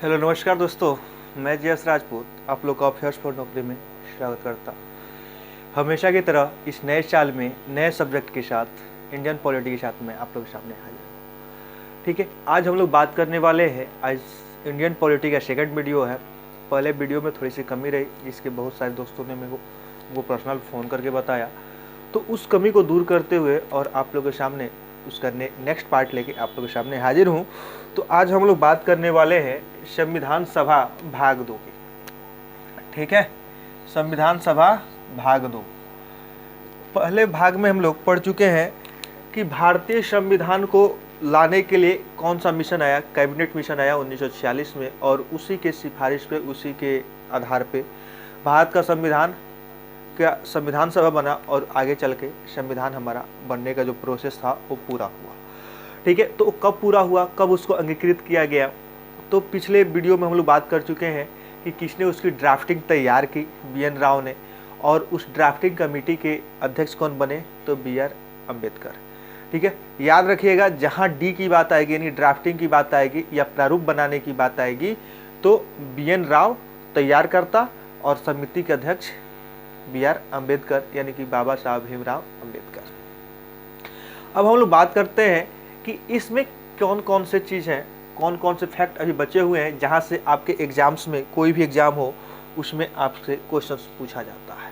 Hello नमस्कार दोस्तों, मैं जयस राजपूत आप लोग का अफेयर्स फॉर नौकरी में स्वागत करता हूँ। हमेशा की तरह इस नए साल में नए सब्जेक्ट के साथ इंडियन पॉलिटी के साथ में आप लोग के सामने हाजिर हूँ। ठीक है, आज हम लोग बात करने वाले हैं। आज इंडियन पॉलिटी का सेकंड वीडियो है। पहले वीडियो में थोड़ी सी कमी रही, जिसके बहुत सारे दोस्तों ने मेरे को पर्सनल फ़ोन करके बताया, तो उस कमी को दूर करते हुए और आप लोगों के सामने उसका नेक्स्ट पार्ट लेके आप लोगों के सामने हाजिर हूँ। तो आज हम लोग बात करने वाले हैं संविधान सभा भाग 2 की। ठीक है, संविधान सभा भाग 2। पहले भाग में हम लोग पढ़ चुके हैं कि भारतीय संविधान को लाने के लिए कौन सा मिशन आया। कैबिनेट मिशन आया 1946 में, और उसी के सिफारिश पे, उसी के आधार पे भारत का संविधान सभा बना और आगे चल के संविधान हमारा बनने का जो प्रोसेस था वो पूरा हुआ। ठीक है, तो कब पूरा हुआ, कब उसको अंगीकृत किया गया, तो पिछले वीडियो में हम लोग बात कर चुके हैं कि किसने उसकी ड्राफ्टिंग तैयार की, BN राव ने। और उस ड्राफ्टिंग कमेटी के अध्यक्ष कौन बने, तो BR अम्बेडकर। ठीक है, याद रखिएगा, जहाँ D की बात आएगी यानी ड्राफ्टिंग की बात आएगी या प्रारूप बनाने की बात आएगी, तो BN राव तैयार करता और समिति के अध्यक्ष BR अम्बेडकर यानी कि बाबा साहब भीमराव अम्बेडकर। अब हम लोग बात करते हैं कि इसमें कौन कौन से चीज़ हैं, कौन कौन से फैक्ट अभी बचे हुए हैं, जहाँ से आपके एग्जाम्स में, कोई भी एग्जाम हो उसमें आपसे क्वेश्चंस पूछा जाता है।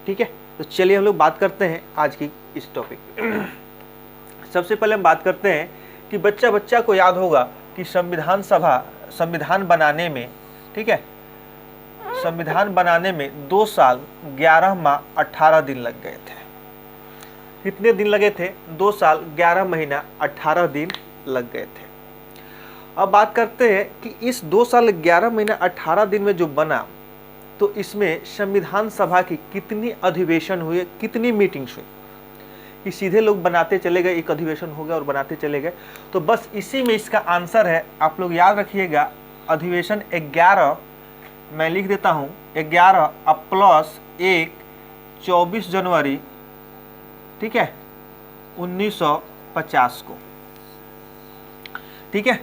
ठीक है, तो चलिए हम लोग बात करते हैं आज की इस टॉपिक पे। सबसे पहले हम बात करते हैं कि बच्चा को याद होगा कि संविधान बनाने में, ठीक है, संविधान बनाने में 2 साल 11 माह 18 दिन लग गए थे। कितने दिन लगे थे? 2 साल 11 महीना 18 दिन लग गए थे। अब बात करते हैं कि इस 2 साल 11 महीना 18 दिन में जो बना, तो इसमें संविधान सभा की कितनी अधिवेशन हुए, कितनी मीटिंग्स हुई? कि सीधे लोग बनाते चले गए, एक अधिवेशन हो गया और बनाते चले गए, तो बस इसी में इसका आंसर है। आप लोग याद रखिएगा, अधिवेशन 11, मैं लिख देता हूँ, 11 प्लस 1 24 जनवरी, ठीक है, 1950 को। ठीक है,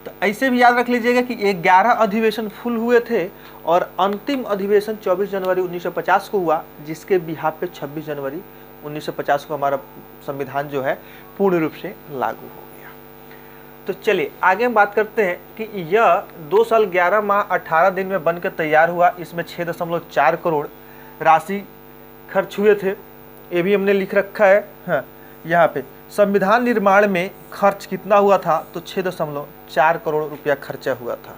तो ऐसे भी याद रख लीजिएगा कि 11 अधिवेशन फुल हुए थे और अंतिम अधिवेशन 24 जनवरी 1950 को हुआ, जिसके बिहाफ पे 26 जनवरी 1950 को हमारा संविधान जो है पूर्ण रूप से लागू हो गया। तो चलिए आगे हम बात करते हैं कि यह 2 साल 11 माह 18 दिन में बनकर तैयार हुआ। इसमें 6.4 करोड़ राशि खर्च हुए थे, ये भी हमने लिख रखा है। हाँ, यहाँ पे संविधान निर्माण में खर्च कितना हुआ था, तो 6.4 करोड़ रुपया खर्चा हुआ था।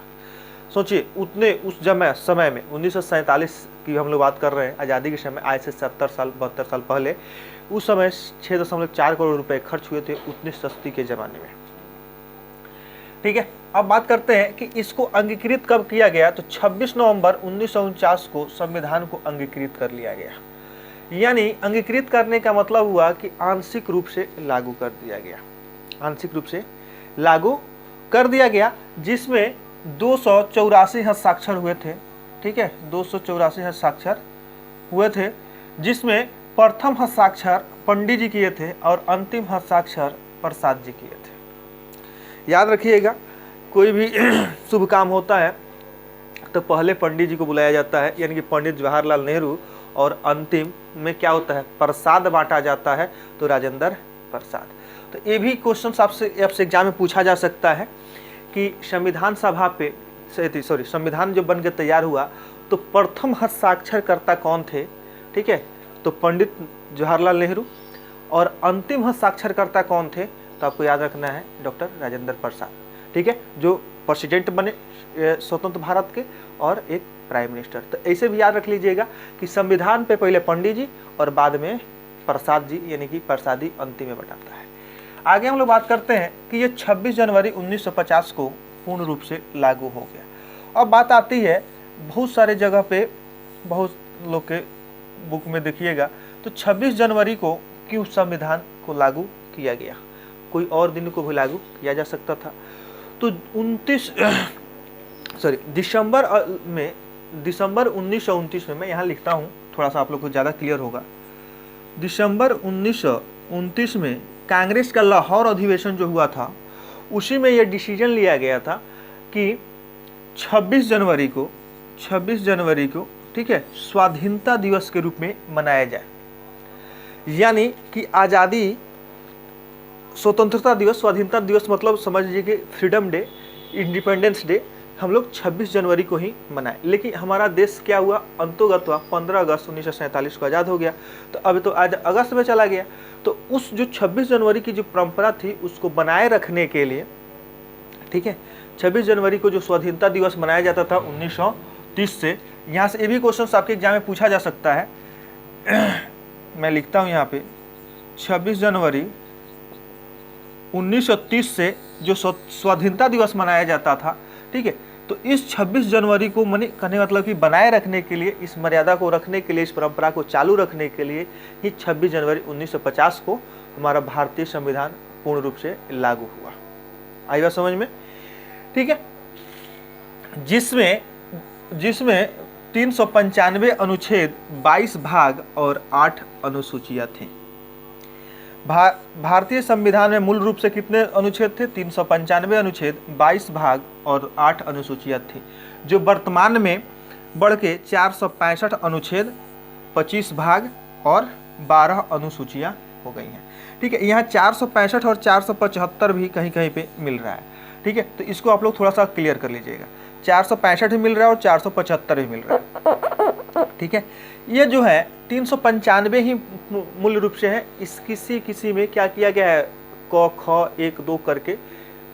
सोचिए, उतने उस समय में 1947 की हम लोग बात कर रहे हैं, आज़ादी के समय, आज से 70 साल 72 साल पहले, उस समय 6.4 करोड़ रुपए खर्च हुए थे उतनी सस्ती के ज़माने में। ठीक है, अब बात करते हैं कि इसको अंगीकृत कब किया गया, तो 26 नवंबर 1949 को संविधान को अंगीकृत कर लिया गया। यानी अंगीकृत करने का मतलब हुआ कि आंशिक रूप से लागू कर दिया गया, आंशिक रूप से लागू कर दिया गया, जिसमें 284 हस्ताक्षर हुए थे। ठीक है, 284 हस्ताक्षर हुए थे, जिसमें प्रथम हस्ताक्षर पंडित जी किए थे और अंतिम हस्ताक्षर प्रसाद जी किए थे। याद रखिएगा, कोई भी शुभ काम होता है तो पहले पंडित जी को बुलाया जाता है, यानी कि पंडित जवाहरलाल नेहरू, और अंतिम में क्या होता है, प्रसाद बांटा जाता है, तो राजेंद्र प्रसाद। तो ये भी क्वेश्चन आपसे एग्जाम में पूछा जा सकता है कि संविधान सभा पे संविधान जो बनकर तैयार हुआ, तो प्रथम हस्ताक्षरकर्ता कौन थे? ठीक है, तो पंडित जवाहरलाल नेहरू, और अंतिम हस्ताक्षरकर्ता कौन थे, तो आपको याद रखना है डॉक्टर राजेंद्र प्रसाद। ठीक है, जो प्रेसिडेंट बने स्वतंत्र भारत के और एक प्राइम मिनिस्टर। तो ऐसे भी याद रख लीजिएगा कि संविधान पे पहले पंडित जी और बाद में प्रसाद जी, यानी कि प्रसादी अंतिम में बताता है। आगे हम लोग बात करते हैं कि ये 26 जनवरी 1950 को पूर्ण रूप से लागू हो गया। अब बात आती है, बहुत सारे जगह पे, बहुत लोग के बुक में देखिएगा, तो 26 जनवरी को क्यों संविधान को लागू किया गया? कोई और दिन को भी लागू किया जा सकता था। तो दिसंबर 1929 में, मैं यहाँ लिखता हूँ थोड़ा सा आप लोग को ज़्यादा क्लियर होगा। दिसंबर 1929 में कांग्रेस का लाहौर अधिवेशन जो हुआ था, उसी में यह डिसीजन लिया गया था कि 26 जनवरी को ठीक है स्वाधीनता दिवस के रूप में मनाया जाए, यानी कि आज़ादी स्वतंत्रता दिवस, स्वाधीनता दिवस मतलब समझ लीजिए कि फ्रीडम डे, इंडिपेंडेंस डे हम लोग 26 जनवरी को ही मनाए। लेकिन हमारा देश क्या हुआ, अंतोगत हुआ 15 अगस्त 1947 को आज़ाद हो गया, तो अब तो आज अगस्त में चला गया। तो उस जो 26 जनवरी की जो परंपरा थी उसको बनाए रखने के लिए, ठीक है, 26 जनवरी को जो स्वाधीनता दिवस मनाया जाता था 1930 से, यहाँ से ये भी क्वेश्चन आपके एग्जाम में पूछा जा सकता है। मैं लिखता हूँ यहाँ पे 26 जनवरी 1930 से जो स्वाधीनता दिवस मनाया जाता था, ठीक है, तो इस 26 जनवरी को कहने का मतलब कि बनाए रखने के लिए, इस मर्यादा को रखने के लिए, इस परंपरा को चालू रखने के लिए ही 26 जनवरी 1950 को हमारा भारतीय संविधान पूर्ण रूप से लागू हुआ। आई बात समझ में, ठीक है, जिसमें 395 अनुच्छेद, 22 भाग और 8 अनुसूचियां थी। भारतीय संविधान में मूल रूप से कितने अनुच्छेद थे, 395 अनुच्छेद, 22 भाग और 8 अनुसूचियां थी, जो वर्तमान में बढ़ के 465 अनुच्छेद, 25 भाग और 12 अनुसूचियां हो गई हैं। ठीक है, यहाँ 465 और 475 भी कहीं कहीं पे मिल रहा है। ठीक है, तो इसको आप लोग थोड़ा सा क्लियर कर लीजिएगा, 465 भी मिल रहा है और 475 भी मिल रहा है। ठीक है, ये जो है 395 ही मूल रूप से है। इस किसी में क्या किया गया है, क ख 1 2 करके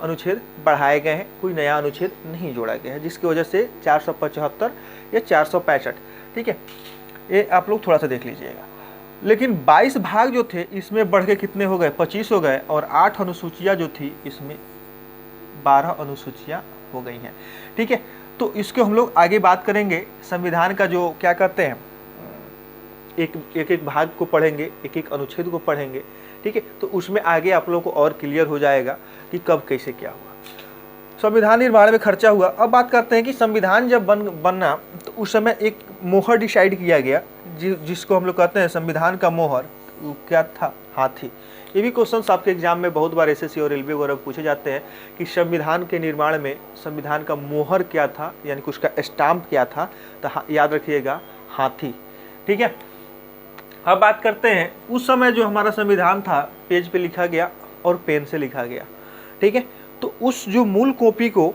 अनुच्छेद बढ़ाए गए हैं, कोई नया अनुच्छेद नहीं जोड़ा गया है, जिसकी वजह से 475 या 465, ठीक है, ये आप लोग थोड़ा सा देख लीजिएगा। लेकिन 22 भाग जो थे इसमें बढ़ के कितने हो गए, 25 हो गए, और 8 अनुसूचियाँ जो थी इसमें 12 अनुसूचियाँ हो गई हैं। ठीक है, तो इसको हम लोग आगे बात करेंगे। संविधान का जो क्या कहते हैं, एक भाग को पढ़ेंगे, एक अनुच्छेद को पढ़ेंगे। ठीक है, तो उसमें आगे आप लोगों को और क्लियर हो जाएगा कि कब कैसे क्या हुआ, संविधान निर्माण में खर्चा हुआ। अब बात करते हैं कि संविधान जब बनना तो उस समय एक मोहर डिसाइड किया गया, जिसको हम लोग कहते हैं संविधान का मोहर। वो क्या था, हाथी। ये भी क्वेश्चन आपके एग्जाम में बहुत बार एसएससी और रेलवे वगैरह पूछे जाते हैं कि संविधान के निर्माण में संविधान का मोहर क्या था, यानी कि उसका स्टाम्प क्या था, तो याद रखिएगा, हाथी। ठीक है, अब बात करते हैं उस समय जो हमारा संविधान था पेज पे लिखा गया और पेन से लिखा गया। ठीक है, तो उस जो मूल कॉपी को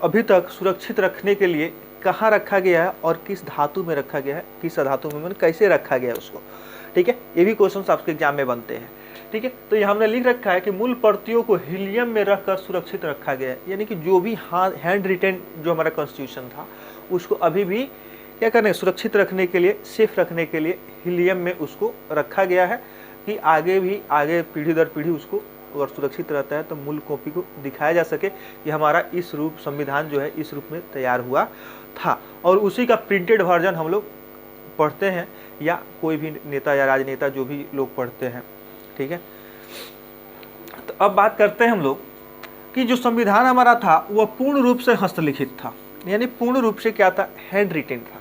अभी तक सुरक्षित रखने के लिए कहाँ रखा गया है और किस धातु में रखा गया है, किस धातु में कैसे रखा गया है उसको। ठीक है, ये भी क्वेश्चन आपके एग्जाम में बनते हैं। ठीक है, तो ये हमने लिख रखा है कि मूल प्रतियों को हीलियम में रखकर सुरक्षित रखा गया है, यानी कि जो भी हैंड रिटेन जो हमारा कॉन्स्टिट्यूशन था उसको अभी भी क्या करने, सुरक्षित रखने के लिए, सेफ रखने के लिए हीलियम में उसको रखा गया है, कि आगे पीढ़ी दर पीढ़ी उसको अगर सुरक्षित रहता है तो मूल कॉपी को दिखाया जा सके कि हमारा इस रूप संविधान जो है इस रूप में तैयार हुआ था। और उसी का प्रिंटेड वर्जन हम लोग पढ़ते हैं, या कोई भी नेता या राजनेता जो भी लोग पढ़ते हैं। ठीक है, तो अब बात करते हैं हम लोग कि जो संविधान हमारा था वह पूर्ण रूप से हस्तलिखित था, यानी पूर्ण रूप से क्या था, हैंड रिटेन था।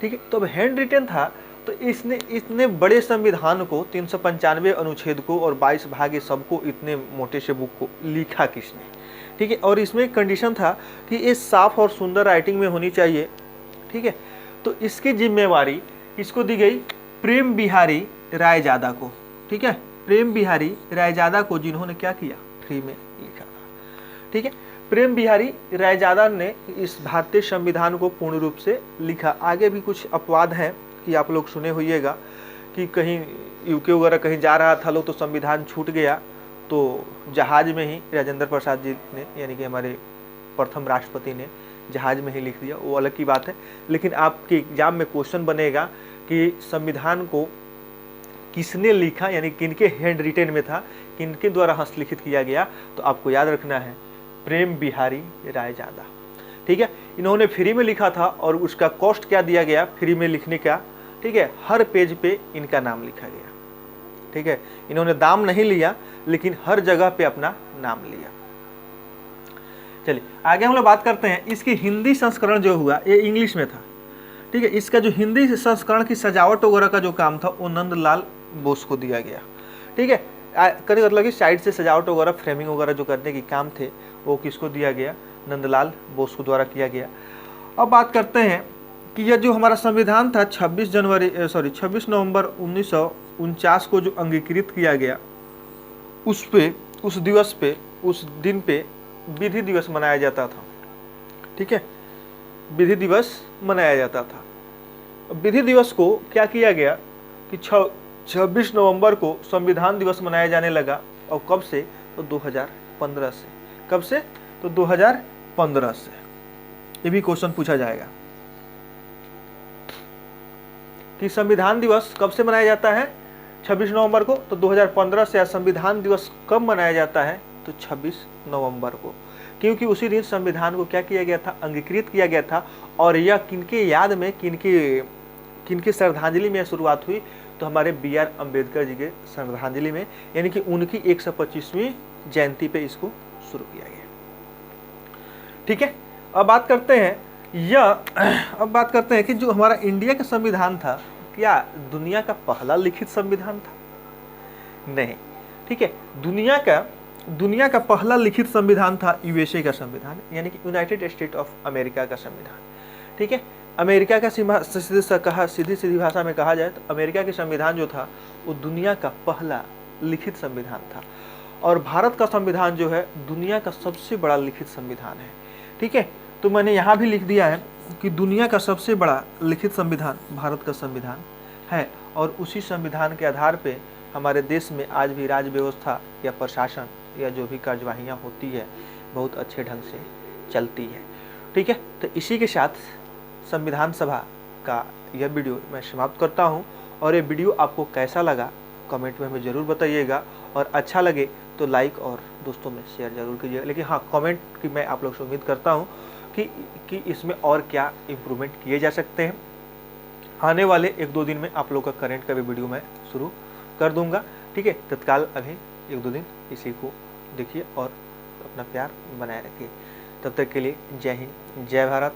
ठीक है, तो अब हैंड रिटेन था तो इसने इतने बड़े संविधान को, 395 अनुच्छेद को और 22 भाग सबको, इतने मोटे से बुक को लिखा किसने। ठीक है, और इसमें एक कंडीशन था कि ये साफ और सुंदर राइटिंग में होनी चाहिए। ठीक है, तो इसकी जिम्मेवारी इसको दी गई प्रेम बिहारी रायजादा को। ठीक है, प्रेम बिहारी रायजादा को, जिन्होंने क्या किया, फ्री में लिखा था। ठीक है, प्रेम बिहारी रायजादा ने इस भारतीय संविधान को पूर्ण रूप से लिखा। आगे भी कुछ अपवाद हैं कि आप लोग सुने होइएगा कि कहीं यूके वगैरह कहीं जा रहा था लोग तो संविधान छूट गया, तो जहाज में ही राजेंद्र प्रसाद जी ने, यानी कि हमारे प्रथम राष्ट्रपति ने जहाज में ही लिख दिया, वो अलग की बात है। लेकिन आपके एग्जाम में क्वेश्चन बनेगा कि संविधान को किसने लिखा, यानी किनके हैंड रिटेन में था, किनके द्वारा हस्तलिखित किया गया, तो आपको याद रखना है प्रेम बिहारी रायजादा। ठीक है, इन्होंने फ्री में लिखा था और उसका कॉस्ट क्या दिया गया फ्री में लिखने का। ठीक है, हर पेज पे इनका नाम लिखा गया। ठीक है, इन्होंने दाम नहीं लिया लेकिन हर जगह पे अपना नाम लिया। चलिए आगे हम लोग बात करते हैं। इसकी हिंदी संस्करण जो हुआ ये इंग्लिश में था। ठीक है, इसका जो हिंदी संस्करण की सजावट वगैरह का जो काम था वो नंदलाल बोस को दिया गया। ठीक है, कभी मतलब कि साइड से सजावट वगैरह, फ्रेमिंग वगैरह जो करने के काम थे वो किसको दिया गया, नंदलाल बोस द्वारा किया गया। अब बात करते हैं कि यह जो हमारा संविधान था 26 नवंबर 1949 को जो अंगीकृत किया गया, उस दिवस पे, उस दिन पे विधि दिवस मनाया जाता था। ठीक है, विधि दिवस मनाया जाता था। विधि दिवस को क्या किया गया कि 26 नवंबर को संविधान दिवस मनाया जाने लगा। और कब से? तो 2015 से। कब से? तो 2015 से। ये भी क्वेश्चन पूछा जाएगा कि संविधान दिवस कब से मनाया जाता है? 26 नवंबर को। तो 2015 से। संविधान दिवस कब मनाया जाता है? तो 26 नवंबर को, क्योंकि उसी दिन संविधान को क्या किया गया था? अंगीकृत किया गया था। और यह किनके याद में, किनकी श्रद्धांजलि में शुरुआत हुई? तो हमारे BR अम्बेडकर जी के श्रद्धांजलि में, यानी कि उनकी 125वीं जयंती पे इसको शुरू किया गया। ठीक है, अब बात करते हैं कि जो हमारा इंडिया का संविधान था, क्या दुनिया का पहला लिखित संविधान था? नहीं। ठीक है, दुनिया का पहला लिखित संविधान था USA का संविधान, यानी कि यूनाइटेड स्टेट ऑफ अमेरिका का संविधान। ठीक है, अमेरिका का सीधी भाषा में कहा जाए तो अमेरिका के संविधान जो था वो दुनिया का पहला लिखित संविधान था। और भारत का संविधान जो है दुनिया का सबसे बड़ा लिखित संविधान है। ठीक है, तो मैंने यहाँ भी लिख दिया है कि दुनिया का सबसे बड़ा लिखित संविधान भारत का संविधान है। और उसी संविधान के आधार पे हमारे देश में आज भी राज्य व्यवस्था या प्रशासन या जो भी कार्यवाहियाँ होती है बहुत अच्छे ढंग से चलती है। ठीक है, तो इसी के साथ संविधान सभा का यह वीडियो मैं समाप्त करता हूं। और ये वीडियो आपको कैसा लगा कमेंट में हमें ज़रूर बताइएगा, और अच्छा लगे तो लाइक और दोस्तों में शेयर ज़रूर कीजिएगा। लेकिन हाँ, कमेंट की मैं आप लोग से उम्मीद करता हूं कि इसमें और क्या इम्प्रूवमेंट किए जा सकते हैं। आने वाले 1-2 दिन में आप लोग का करेंट का भी वीडियो मैं शुरू कर दूँगा। ठीक है, तत्काल अभी 1-2 दिन इसी को देखिए और अपना प्यार बनाए रखिए। तब तक के लिए जय हिंद, जय भारत।